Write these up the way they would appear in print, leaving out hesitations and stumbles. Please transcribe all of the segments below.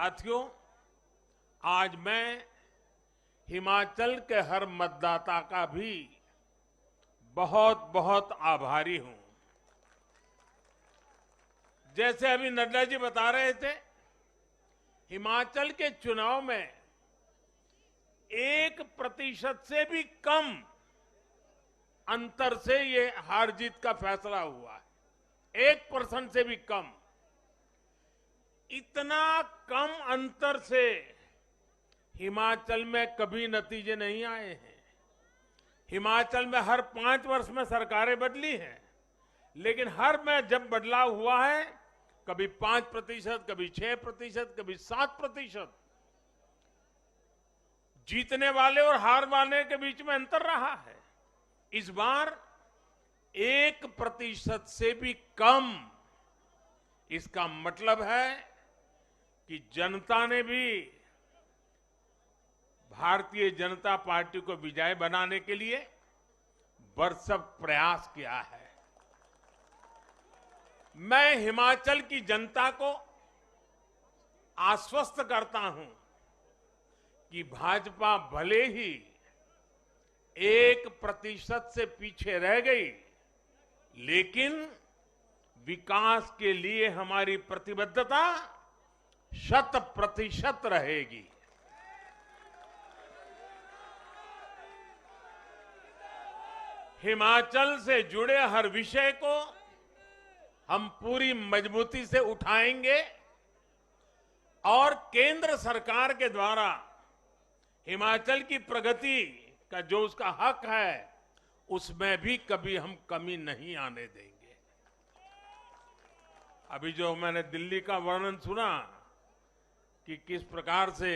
साथियों, आज मैं हिमाचल के हर मतदाता का भी बहुत बहुत आभारी हूं। जैसे अभी नड्डा जी बता रहे थे, हिमाचल के चुनाव में 1% से भी कम अंतर से ये हार जीत का फैसला हुआ है। 1% से भी कम। इतना कम अंतर से हिमाचल में कभी नतीजे नहीं आए हैं। हिमाचल में हर 5 वर्ष में सरकारें बदली हैं, लेकिन हर में जब बदलाव हुआ है, कभी 5%, कभी 6%, कभी 7%। जीतने वाले और हार वाले के बीच में अंतर रहा है। इस बार 1% से भी कम। इसका मतलब है कि जनता ने भी भारतीय जनता पार्टी को विजयी बनाने के लिए भरसक प्रयास किया है। मैं हिमाचल की जनता को आश्वस्त करता हूं कि भाजपा भले ही 1% से पीछे रह गई, लेकिन विकास के लिए हमारी प्रतिबद्धता 100% रहेगी। हिमाचल से जुड़े हर विषय को हम पूरी मजबूती से उठाएंगे और केंद्र सरकार के द्वारा हिमाचल की प्रगति का जो उसका हक है, उसमें भी कभी हम कमी नहीं आने देंगे। अभी जो मैंने दिल्ली का वर्णन सुना कि किस प्रकार से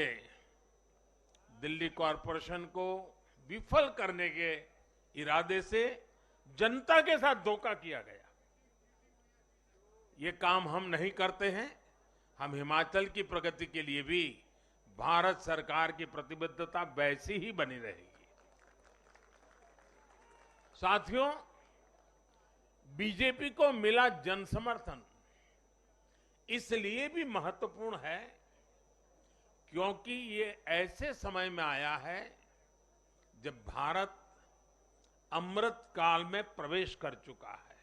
दिल्ली कॉरपोरेशन को विफल करने के इरादे से जनता के साथ धोखा किया गया, ये काम हम नहीं करते हैं। हम हिमाचल की प्रगति के लिए भी भारत सरकार की प्रतिबद्धता वैसी ही बनी रहेगी। साथियों, बीजेपी को मिला जन समर्थन इसलिए भी महत्वपूर्ण है क्योंकि ये ऐसे समय में आया है जब भारत अमृत काल में प्रवेश कर चुका है।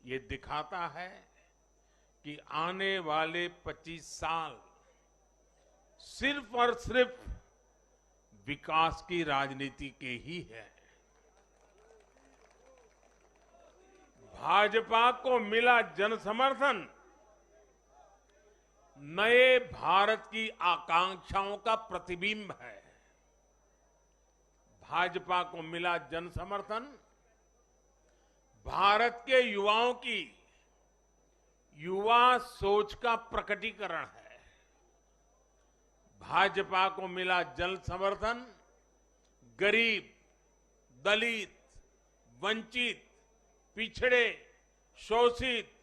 ये दिखाता है कि आने वाले 25 साल सिर्फ और सिर्फ विकास की राजनीति के ही है। भाजपा को मिला जन समर्थन नए भारत की आकांक्षाओं का प्रतिबिंब है। भाजपा को मिला जन समर्थन भारत के युवाओं की युवा सोच का प्रकटीकरण है। भाजपा को मिला जन समर्थन गरीब, दलित, वंचित, पिछड़े, शोषित,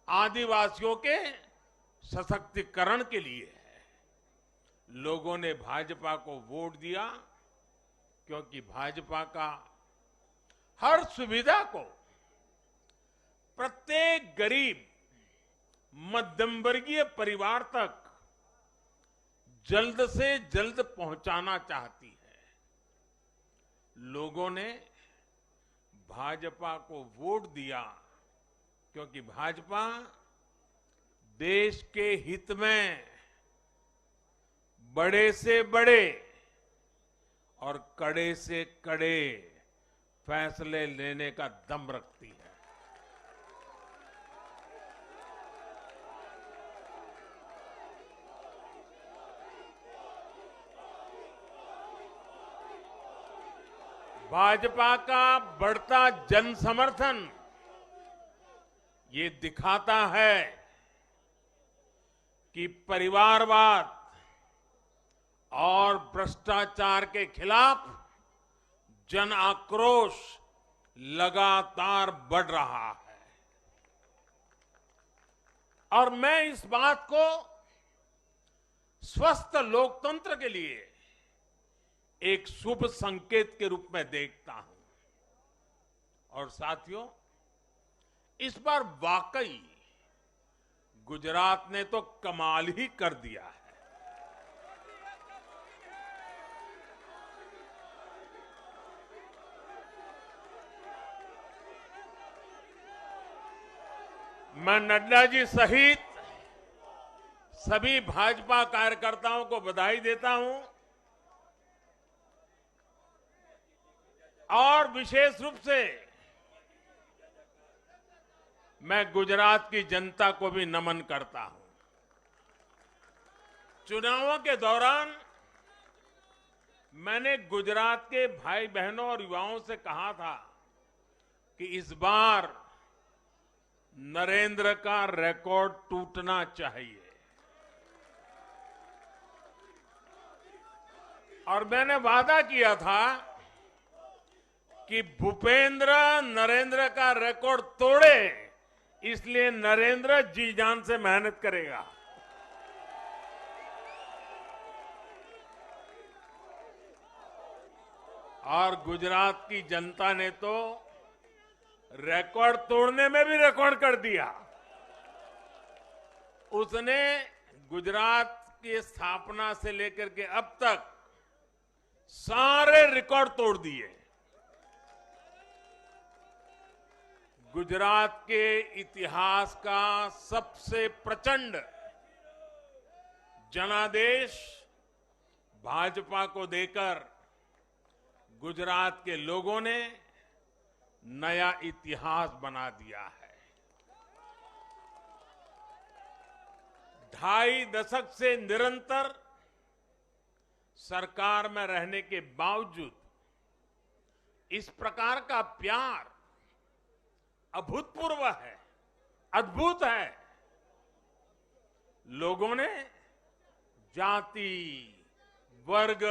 आदिवासियों के सशक्तिकरण के लिए है। लोगों ने भाजपा को वोट दिया क्योंकि भाजपा का हर सुविधा को प्रत्येक गरीब, मध्यम वर्गीय परिवार तक जल्द से जल्द पहुंचाना चाहती है। लोगों ने भाजपा को वोट दिया क्योंकि भाजपा देश के हित में बड़े से बड़े और कड़े से कड़े फैसले लेने का दम रखती है। भाजपा का बढ़ता जन समर्थन ये दिखाता है कि परिवारवाद और भ्रष्टाचार के खिलाफ जन आक्रोश लगातार बढ़ रहा है। और मैं इस बात को स्वस्थ लोकतंत्र के लिए एक शुभ संकेत के रूप में देखता हूं। और साथियों, इस बार वाकई गुजरात ने तो कमाल ही कर दिया है। मैं नड्डा जी सहित सभी भाजपा कार्यकर्ताओं को बधाई देता हूं और विशेष रूप से मैं गुजरात की जनता को भी नमन करता हूं। चुनावों के दौरान मैंने गुजरात के भाई बहनों और युवाओं से कहा था कि इस बार नरेंद्र का रिकॉर्ड टूटना चाहिए और मैंने वादा किया था कि भूपेंद्र नरेंद्र का रिकॉर्ड तोड़े, इसलिए नरेंद्र जी जान से मेहनत करेगा। और गुजरात की जनता ने तो रिकॉर्ड तोड़ने में भी रिकॉर्ड कर दिया। उसने गुजरात की स्थापना से लेकर के अब तक सारे रिकॉर्ड तोड़ दिए। गुजरात के इतिहास का सबसे प्रचंड जनादेश भाजपा को देकर गुजरात के लोगों ने नया इतिहास बना दिया है। 2.5 दशक से निरंतर सरकार में रहने के बावजूद इस प्रकार का प्यार अभूतपूर्व है, अद्भुत है। लोगों ने जाति, वर्ग,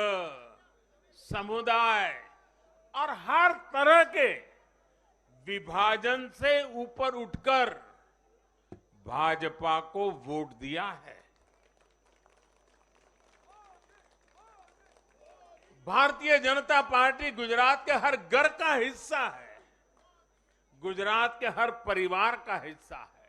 समुदाय और हर तरह के विभाजन से ऊपर उठकर भाजपा को वोट दिया है। भारतीय जनता पार्टी गुजरात के हर घर का हिस्सा है, गुजरात के हर परिवार का हिस्सा है।